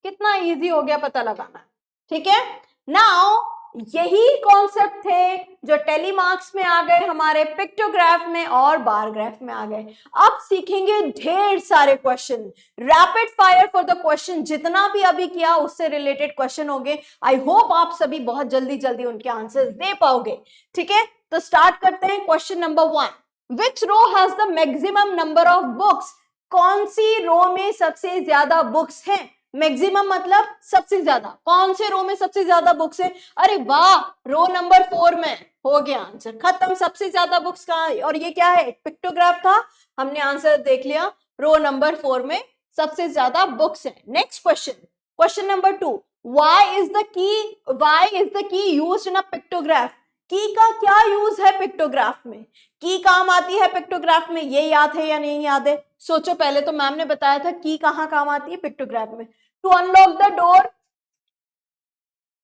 कितना इजी हो गया पता लगाना, ठीक है। नाउ यही कॉन्सेप्ट थे जो टेलीमार्क्स में आ गए, हमारे पिक्टोग्राफ में और बार ग्राफ में आ गए। अब सीखेंगे ढेर सारे question, rapid fire for the question, जितना भी अभी किया उससे रिलेटेड क्वेश्चन होंगे। आई होप आप सभी बहुत जल्दी जल्दी उनके आंसर्स दे पाओगे, ठीक है। तो स्टार्ट करते हैं। Question number 1, which row has the maximum number of books, कौन सी रो में सबसे ज्यादा बुक्स हैं। मैक्सिमम मतलब सबसे ज्यादा, कौन से रो में सबसे ज्यादा बुक्स है। अरे वाह, रो नंबर 4 में, हो गया आंसर खत्म। सबसे ज्यादा बुक्स कहाँ है, और ये क्या है, पिक्टोग्राफ था, हमने आंसर देख लिया, रो नंबर 4 में सबसे ज्यादा बुक्स है। Next question, question number 2, why is the key used in a pictograph, key का क्या यूज है पिक्टोग्राफ में, की काम आती है पिक्टोग्राफ में, ये याद है या नहीं याद है, सोचो। पहले तो मैम ने बताया था की कहाँ काम आती है पिक्टोग्राफ में, to unlock the door,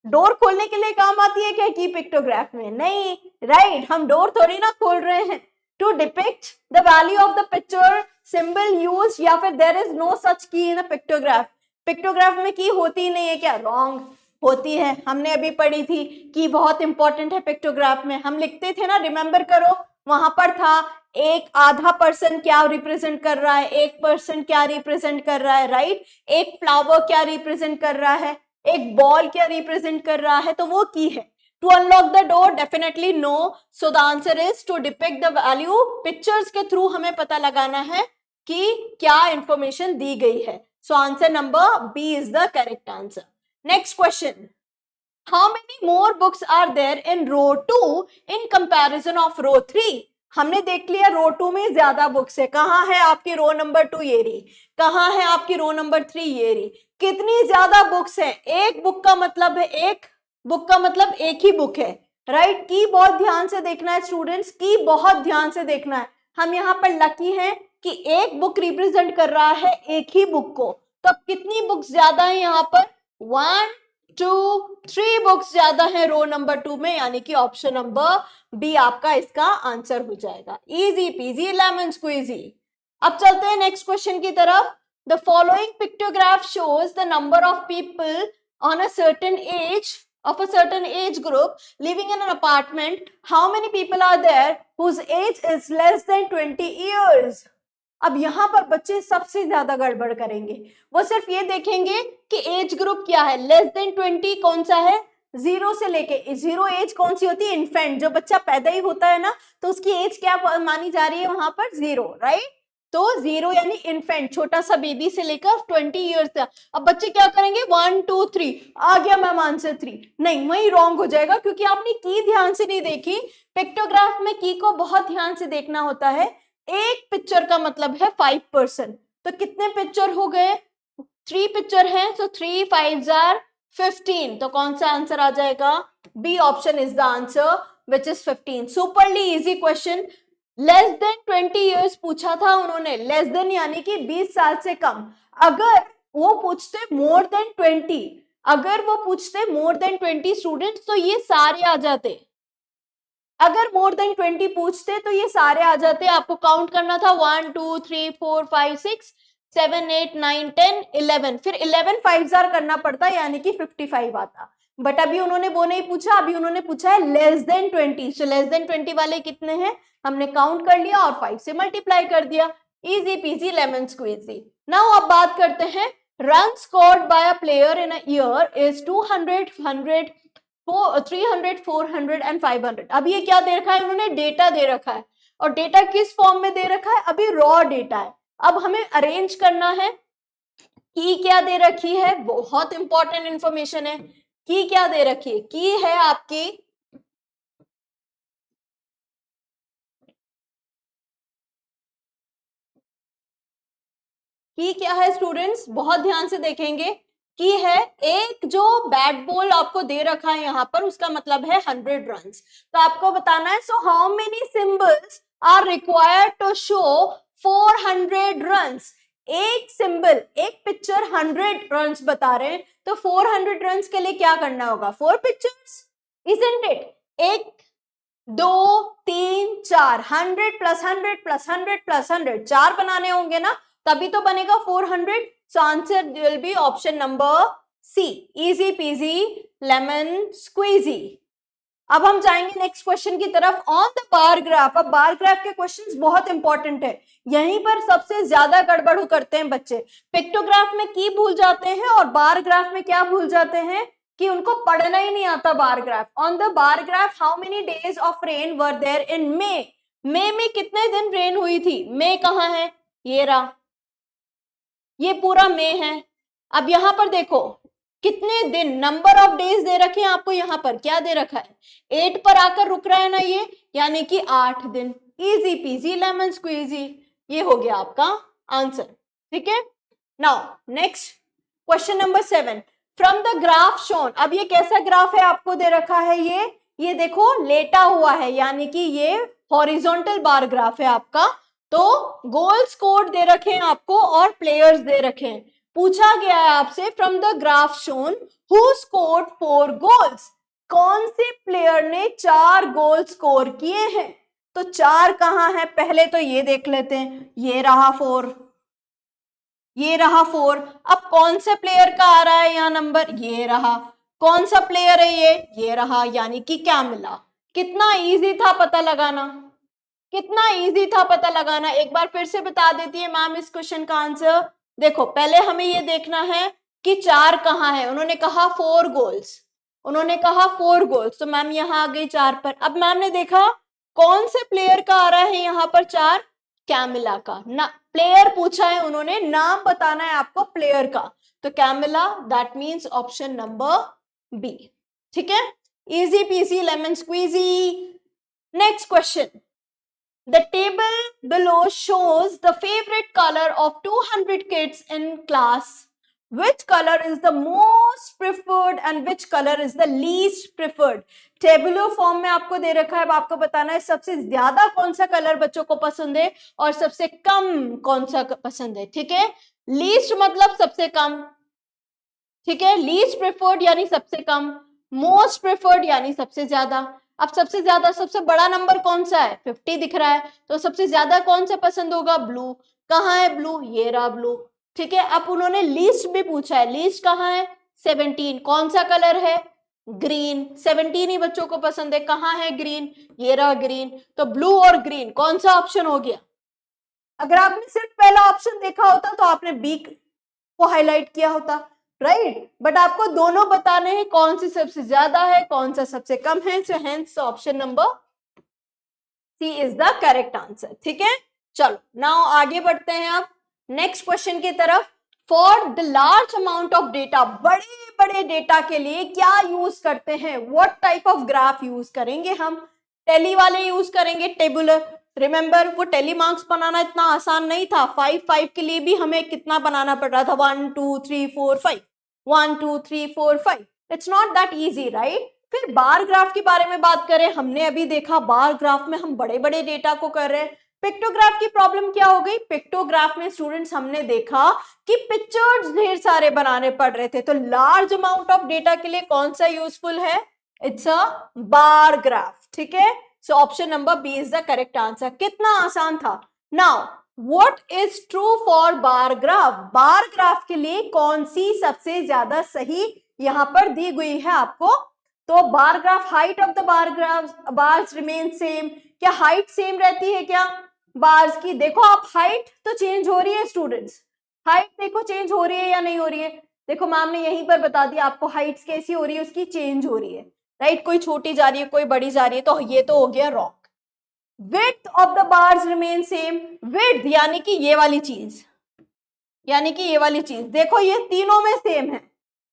door खोलने के लिए काम आती है क्या की पिक्टोग्राफ में, नहीं, राइट, हम डोर थोड़ी ना खोल रहे हैं। To depict the value of the picture, symbol use, या फिर देयर इज नो सच की इन अ पिक्टोग्राफ, पिक्टोग्राफ में की होती नहीं है क्या, रॉन्ग, होती है, हमने अभी पढ़ी थी कि बहुत इंपॉर्टेंट है पिक्टोग्राफ में। हम लिखते थे ना, रिमेंबर करो, वहां पर था एक आधा पर्सन क्या रिप्रेजेंट कर रहा है, 1% क्या रिप्रेजेंट कर रहा है, राइट, एक फ्लावर क्या रिप्रेजेंट कर रहा है, एक बॉल क्या रिप्रेजेंट कर रहा है, तो वो की है। To unlock the door, definitely no, so the answer is to depict the value, pictures के थ्रू हमें पता लगाना है कि क्या इंफॉर्मेशन दी गई है। So answer number B is the correct answer. Next question, how many more books are there in row 2 in comparison of row 3, हमने देख लिया रो 2 में ज्यादा बुक्स है, कहाँ है आपकी रो नंबर 2, ये रही, कहाँ है आपकी रो नंबर 3, ये रही, कितनी ज्यादा बुक्स है, एक बुक का मतलब है, एक बुक का मतलब एक ही बुक है, राइट। की बहुत ध्यान से देखना है स्टूडेंट्स, की बहुत ध्यान से देखना है, हम यहाँ पर लकी हैं कि एक बुक रिप्रेजेंट कर रहा है एक ही बुक को, तो कितनी बुक्स ज्यादा है यहाँ पर, 1 2 3 बुक्स ज्यादा है रो नंबर 2 में, यानी कि ऑप्शन नंबर बी आपका इसका आंसर हो जाएगा। Easy peasy lemon squeezy. अब चलते हैं नेक्स्ट क्वेश्चन की तरफ। The following pictograph shows the number of people on a certain age of a certain age group living in an apartment. How many people are there whose age is less than 20 years? अब यहाँ पर बच्चे सबसे ज्यादा गड़बड़ करेंगे, वो सिर्फ ये देखेंगे कि एज ग्रुप क्या है, लेस देन 20 कौन सा है, 0 से लेके 0 एज कौन सी होती है, इन्फेंट, जो बच्चा पैदा ही होता है ना, तो उसकी एज क्या मानी जा रही है वहां पर, 0, राइट। तो 0 यानी इन्फेंट, छोटा सा बेबी से लेकर 20 ईयर्स तक। अब बच्चे क्या करेंगे, 1 2 3 आ गया मैम आंसर 3, नहीं, वही रॉन्ग हो जाएगा, क्योंकि आपने की ध्यान से नहीं देखी। पिक्टोग्राफ में की को बहुत ध्यान से देखना होता है, एक पिक्चर का मतलब है 5%, तो कितने पिक्चर हो गए, 3 पिक्चर हैं, तो 3 5 जार 15, तो कौन सा आंसर आ जाएगा, B option is the answer which is 15। Superly easy question, less than 20 years पूछा था उन्होंने, लेस देन यानी कि 20 साल से कम। अगर वो पूछते मोर देन 20, अगर वो पूछते मोर देन 20 स्टूडेंट्स, तो ये सारे आ जाते, अगर मोर देन 20 पूछते तो ये सारे आ जाते, आपको काउंट करना था 1 2 3 4 5 6 7 8 9 10 11, फिर 11 5 जार करना पड़ता, यानी कि 55 आता, बट अभी उन्होंने वो नहीं पूछा, अभी उन्होंने पूछा है less than 20, so less than 20 वाले कितने हैं, हमने काउंट कर लिया और 5 से मल्टीप्लाई कर दिया, easy peasy lemon squeezy. Now अब बात करते हैं, run scored by a player in a year is 200 100 300 400 and 500। अब ये क्या दे रखा है उन्होंने, डेटा दे रखा है, और डेटा किस फॉर्म में दे रखा है, अभी रॉ डेटा है। अब हमें अरेंज करना है, की क्या दे रखी है, बहुत इंपॉर्टेंट इंफॉर्मेशन है, की क्या दे रखी है, की है आपकी की क्या है स्टूडेंट्स, बहुत ध्यान से देखेंगे, की है एक जो बैट बॉल आपको दे रखा है यहाँ पर, उसका मतलब है 100 रन, तो आपको बताना है, so how many symbols are required to show 400 runs, एक सिंबल, एक पिक्चर 100 रन्स बता रहे हैं, तो 400 रन्स के लिए क्या करना होगा, 4 पिक्चर्स, इजंट इट, एक 2 3 4, 100 प्लस 100 प्लस 100 प्लस 100, 4 बनाने होंगे ना, तभी तो बनेगा 400. So answer will be option number C, easy peasy lemon squeezy. अब हम जाएंगे नेक्स्ट क्वेश्चन की तरफ, ऑन द बार ग्राफ. अब बार ग्राफ के क्वेश्चंस बहुत इंपॉर्टेंट है, यहीं पर सबसे ज्यादा गड़बड़ करते हैं बच्चे. पिक्टोग्राफ में की भूल जाते हैं और बार ग्राफ में क्या भूल जाते हैं कि उनको पढ़ना ही नहीं आता bar graph. On the bar graph, how many days of rain were there in May. मई में कितने दिन रेन हुई थी? मई कहाँ है? ये रहा, ये पूरा मई है. अब यहां पर देखो कितने दिन, नंबर ऑफ डेज दे रखे हैं आपको, यहां पर क्या दे रखा है? 8 पर आकर रुक रहा है ना ये, यानी कि 8 दिन. इजी पीजी लेमन स्क्वीजी, ये हो गया आपका आंसर. ठीक है. Now next question number 7, from the graph shown. अब ये कैसा ग्राफ है आपको दे रखा है? ये देखो लेटा हुआ है, यानी कि ये हॉरिजॉन्टल बार ग्राफ है आपका. तो गोल स्कोर दे रखे हैं आपको और प्लेयर्स दे रखे हैं. पूछा गया है आपसे from the graph shown who scored 4 goals. कौन से प्लेयर ने 4 गोल स्कोर किए हैं? तो 4 कहां है? पहले तो ये देख लेते हैं, ये रहा 4, ये रहा 4. अब कौन से प्लेयर का आ रहा है यहाँ नंबर? ये रहा. कौन सा प्लेयर है ये रहा, यानी कि क्या मिला. कितना इजी था पता लगाना, कितना इजी था पता लगाना. एक बार फिर से बता देती है मैम इस क्वेश्चन का आंसर. देखो पहले हमें ये देखना है कि 4 कहाँ है. उन्होंने कहा 4 गोल्स, उन्होंने कहा 4 गोल्स, तो मैम यहाँ आ गई 4 पर. अब मैम ने देखा कौन से प्लेयर का आ रहा है यहाँ पर 4? कैमिला का ना. प्लेयर पूछा है उन्होंने, नाम बताना है आपको प्लेयर का, तो Camila, that means option number B. ठीक है. Easy peasy lemon squeezy. Next question, the table below shows the favorite color of 200 kids in class. Which color is the most preferred and which color is the least preferred? Tabular form में आपको दे रखा है. अब आपको बताना है सबसे ज्यादा कौन सा कलर बच्चों को पसंद है और सबसे कम कौन सा पसंद है. ठीक है. लीस्ट मतलब सबसे कम. ठीक है. लीस्ट प्रेफर्ड यानी सबसे कम, मोस्ट प्रेफर्ड यानी सबसे ज्यादा. अब सबसे ज्यादा, सबसे बड़ा नंबर कौन सा है? 50 दिख रहा है, तो सबसे ज्यादा कौन सा पसंद होगा? ब्लू. कहाँ है ब्लू? ये रहा ब्लू. ठीक है. अब उन्होंने लीस्ट भी पूछा है, लीस्ट कहाँ है? 17. कौन सा कलर है? ग्रीन. 17 ही बच्चों को पसंद है. कहाँ है ग्रीन? ये रहा ग्रीन. तो ब्लू और ग्रीन कौन सा ऑप्शन हो गया? अगर आपने सिर्फ पहला ऑप्शन देखा होता तो आपने बी को हाईलाइट किया होता, राइट. बट आपको दोनों बताने हैं कौन सी सबसे ज्यादा है, कौन सा सबसे कम है. So hence option number C is the correct answer. ठीक है. चलो नाउ आगे बढ़ते हैं अब नेक्स्ट क्वेश्चन की तरफ. For the large amount of data, बड़े बड़े डेटा के लिए क्या यूज करते हैं? What type of graph use करेंगे हम? टेली वाले यूज करेंगे, टेबुलर. रिमेंबर वो टेली मार्क्स बनाना इतना आसान नहीं था. 5 के लिए भी हमें कितना बनाना पड़ रहा था? 1 2 3 4 5, 1 2 3 4 5. It's not that easy, right. फिर बार ग्राफ के बारे में बात करें, हमने अभी देखा बार ग्राफ में हम बड़े बड़े डेटा को कर रहे हैं. पिक्टोग्राफ की प्रॉब्लम क्या हो गई? पिक्टोग्राफ में स्टूडेंट्स हमने देखा कि पिक्चर्स ढेर सारे बनाने पड़ रहे थे. तो लार्ज अमाउंट ऑफ डेटा के लिए कौन सा यूजफुल है? It's a bar graph. ठीक है. So option number B is the correct answer. कितना आसान था. Now what is true for bar graph? Bar graph के लिए कौन सी सबसे ज्यादा सही यहां पर दी गई है आपको? तो bar graph, height of the bar graph, bars remain same. क्या हाइट सेम रहती है क्या बार्स की? देखो आप, हाइट तो चेंज हो रही है स्टूडेंट्स. हाइट देखो चेंज हो रही है या नहीं हो रही है? देखो मैम ने यहीं पर बता दिया आपको हाइट्स कैसी हो रही है, उसकी चेंज हो रही है, राइट. कोई छोटी जा रही है, कोई बड़ी जा रही है, तो ये तो हो गया wrong. Width of the bars remain same. Width यानी कि ये वाली चीज, यानी कि ये वाली चीज, देखो ये तीनों में सेम है,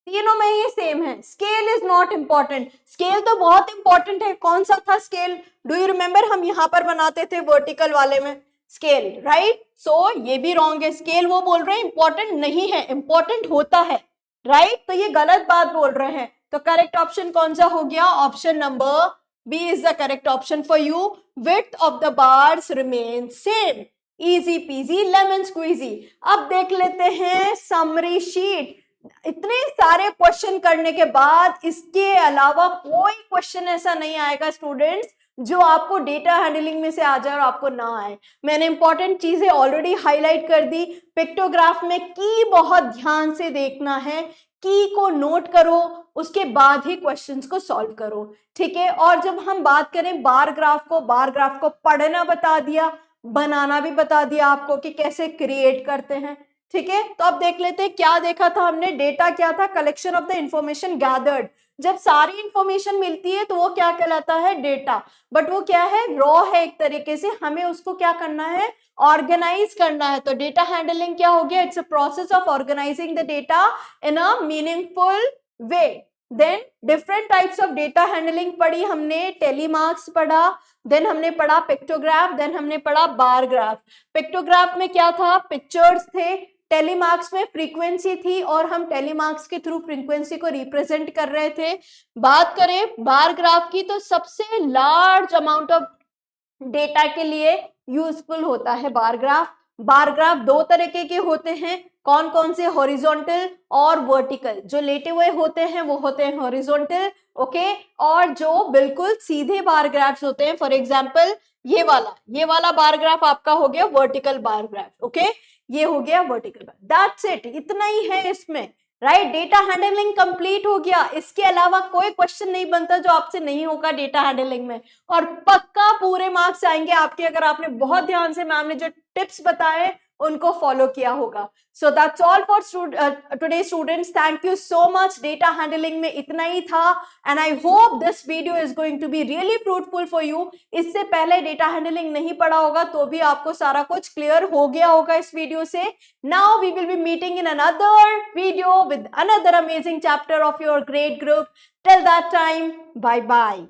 तीनों में ये सेम है. Scale is not important. Scale तो बहुत इंपॉर्टेंट है. कौन सा था स्केल? Do you remember? हम यहाँ पर बनाते थे वर्टिकल वाले में स्केल, राइट. सो ये भी रॉन्ग है. स्केल वो बोल रहे हैं इंपॉर्टेंट नहीं है, इंपॉर्टेंट होता है, राइट. तो ये गलत बात बोल रहे हैं. तो करेक्ट ऑप्शन कौन सा हो गया? Option number B is the correct option for you. Width of the bars remain same. Easy peasy lemon squeezy. अब देख लेते हैं समरी शीट. इतने सारे क्वेश्चन करने के बाद इसके अलावा कोई क्वेश्चन ऐसा नहीं आएगा स्टूडेंट्स जो आपको डेटा हैंडलिंग में से आ जाए और आपको ना आए। मैंने इंपॉर्टेंट चीजें ऑलरेडी हाईलाइट कर दी। पिक्टोग्राफ में की बहुत ध्यान से देखना है, की को नोट करो, उसके बाद ही क्वेश्चंस को सॉल्व करो, ठीक है। और जब हम बात करें बार ग्राफ को पढ़ना बता दिया, बनाना भी बता दिया आपको कि कैसे क्रिएट करते हैं, ठीक है। तो अब देख लेते हैं क्या देखा था हमने। डेटा क्या था? Collection of the information gathered. जब सारी इंफॉर्मेशन मिलती है तो वो क्या कहलाता है? डेटा। बट वो क्या है? रॉ है एक तरीके से, हमें उसको क्या करना है? ऑर्गेनाइज करना है। तो डेटा हैंडलिंग क्या हो गया? It's a process of organizing the data in a meaningful way. Then different types of data handling पढ़ी हमने, टेलीमार्क्स पढ़ा, देन हमने पढ़ा पिक्टोग्राफ, देन हमने पढ़ा बार ग्राफ। पिक्टोग्राफ में क्या था? पिक्चर्स थे। टेलीमार्क्स में फ्रीक्वेंसी थी और हम टेलीमार्क्स के थ्रू फ्रीक्वेंसी को रिप्रेजेंट कर रहे थे। बात करें बार ग्राफ की तो सबसे लार्ज अमाउंट ऑफ डेटा के लिए यूजफुल होता है बार ग्राफ। बार ग्राफ दो तरीके के होते हैं, कौन कौन से? हॉरिजॉन्टल और वर्टिकल। जो लेटे हुए होते हैं वो होते हैं हॉरिजॉन्टल, ओके। और जो बिल्कुल सीधे बार ग्राफ्स होते हैं, फॉर एग्जांपल ये वाला बार ग्राफ आपका हो गया वर्टिकल बार ग्राफ, ओके। ये हो गया वर्टिकल बार। दैट्स इट, इतना ही है इसमें, राइट। डेटा हैंडलिंग कंप्लीट हो गया। इसके अलावा कोई क्वेश्चन नहीं बनता जो आपसे नहीं होगा डेटा हैंडलिंग में, और पक्का पूरे मार्क्स आएंगे आपके अगर आपने बहुत ध्यान से मैम ने जो टिप्स बताए उनको फॉलो किया होगा। So that's all for today students. Thank you so much. Data handling में इतना ही था and I hope this video is going to be really fruitful for you. इससे पहले डेटा हैंडलिंग नहीं पढ़ा होगा तो भी आपको सारा कुछ क्लियर हो गया होगा इस वीडियो से। Now we will be meeting in another video with another amazing chapter of your grade group. Till that time, bye bye.